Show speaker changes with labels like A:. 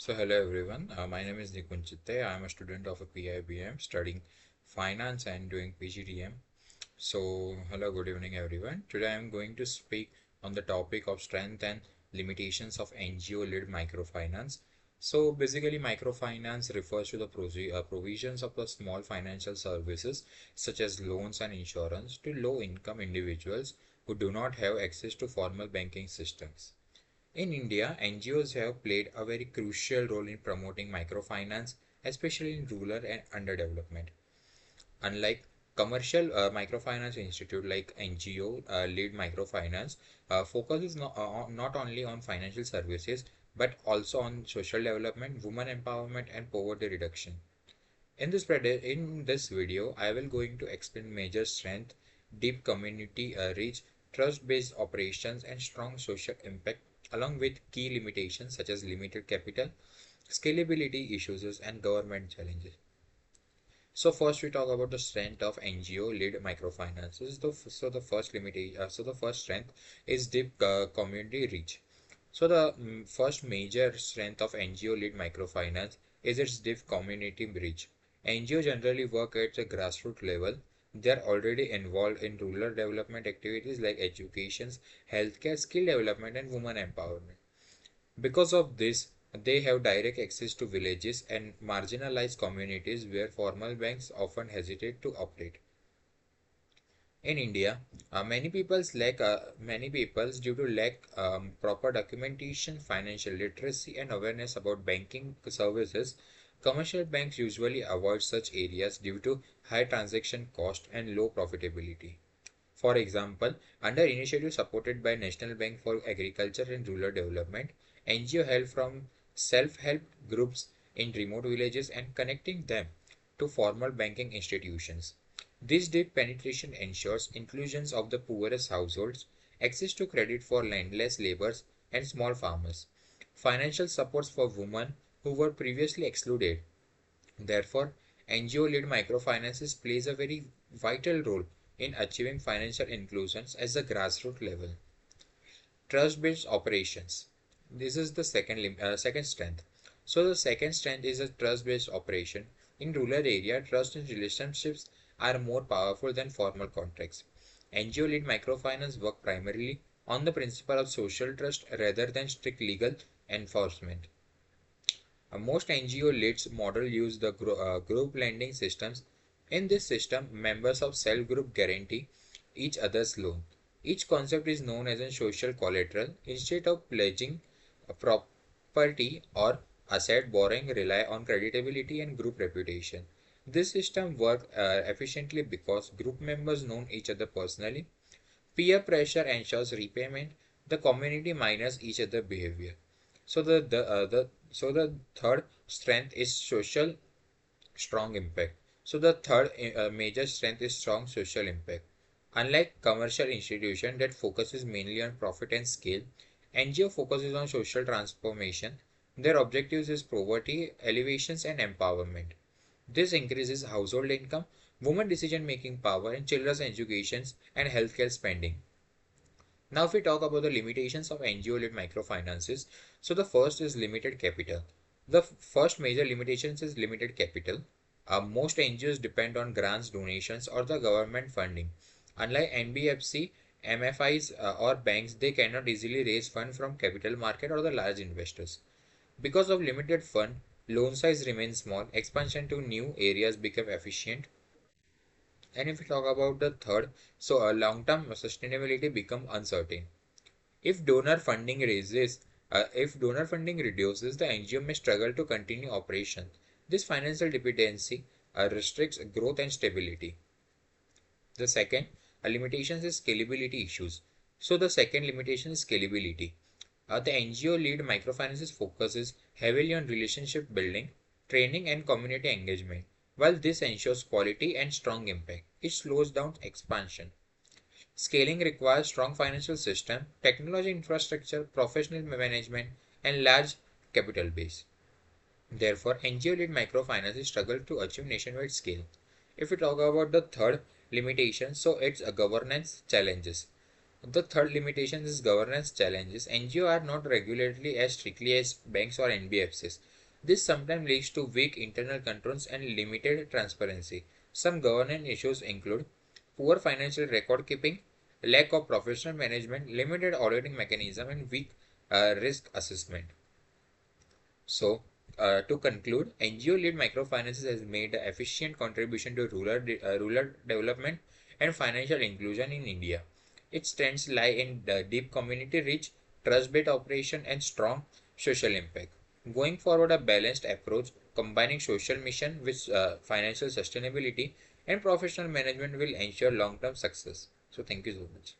A: Hello everyone. My name is Nikunchite. I am a student of a PIBM studying finance and doing PGDM. Hello, good evening everyone. Today I am going to speak on the topic of strength and limitations of NGO-led microfinance. Basically, microfinance refers to the provisions of the small financial services such as loans and insurance to low-income individuals who do not have access to formal banking systems. In India, NGOs have played a very crucial role in promoting microfinance, especially in rural and underdevelopment. Unlike commercial microfinance institute like NGO lead microfinance focuses not only on financial services but also on social development, women empowerment, and poverty reduction. In this video, I will going to explain major strength, deep community reach, trust-based operations, and strong social impact, along with key limitations such as limited capital, scalability issues, and government challenges. First we talk about the strength of NGO-led microfinances. The first strength is deep community reach. The first major strength of NGO-led microfinance is its deep community reach. NGO generally work at the grassroots level. They are already involved in rural development activities like education, healthcare, skill development, and women empowerment. Because of this, they have direct access to villages and marginalized communities where formal banks often hesitate to operate. In India, many peoples due to lack proper documentation, financial literacy, and awareness about banking services. Commercial banks usually avoid such areas due to high transaction cost and low profitability. For example, under initiatives supported by National Bank for Agriculture and Rural Development, NGO help from self-help groups in remote villages and connecting them to formal banking institutions. This deep penetration ensures inclusions of the poorest households, access to credit for landless laborers and small farmers, financial supports for women who were previously excluded. Therefore, NGO-led microfinances plays a very vital role in achieving financial inclusions at the grassroots level. Trust-based operations. This is the second strength. The second strength is a trust-based operation. In rural area, trust and relationships are more powerful than formal contracts. NGO-led microfinance work primarily on the principle of social trust rather than strict legal enforcement. Most NGO-led model use the group lending systems. In this system, members of self-group guarantee each other's loan. Each concept is known as a social collateral. Instead of pledging a property or asset, borrowing rely on creditability and group reputation. This system works efficiently because group members know each other personally. Peer pressure ensures repayment. The community minors each other behavior. The third strength is social strong impact. The third major strength is strong social impact. Unlike commercial institution that focuses mainly on profit and scale, NGO focuses on social transformation. Their objectives is poverty, elevations, and empowerment. This increases household income, women decision making power, and children's education and healthcare spending. Now, if we talk about the limitations of NGO-led microfinances, the first is limited capital. The first major limitation is limited capital. Most NGOs depend on grants, donations, or the government funding. Unlike NBFC, MFIs, or banks, they cannot easily raise funds from capital market or the large investors. Because of limited fund, loan size remains small, expansion to new areas become efficient. And if we talk about the third, long-term sustainability become uncertain. If donor funding reduces, the NGO may struggle to continue operation. This financial dependency restricts growth and stability. The second limitation is scalability issues. The second limitation is scalability. The NGO lead microfinances focuses heavily on relationship building, training, and community engagement. While this ensures quality and strong impact, it slows down expansion. Scaling requires strong financial system, technology infrastructure, professional management, and large capital base. Therefore, NGO-led microfinances struggle to achieve nationwide scale. If we talk about the third limitation, it's a governance challenges. The third limitation is governance challenges. NGO are not regulated as strictly as banks or NBFCs. This sometimes leads to weak internal controls and limited transparency. Some governance issues include poor financial record keeping, lack of professional management, limited auditing mechanism, and weak risk assessment. So, to conclude, NGO-led microfinances has made an efficient contribution to rural development and financial inclusion in India. Its strengths lie in the deep community reach, trust-based operation, and strong social impact. Going forward, a balanced approach combining social mission with financial sustainability and professional management will ensure long-term success. So, thank you so much.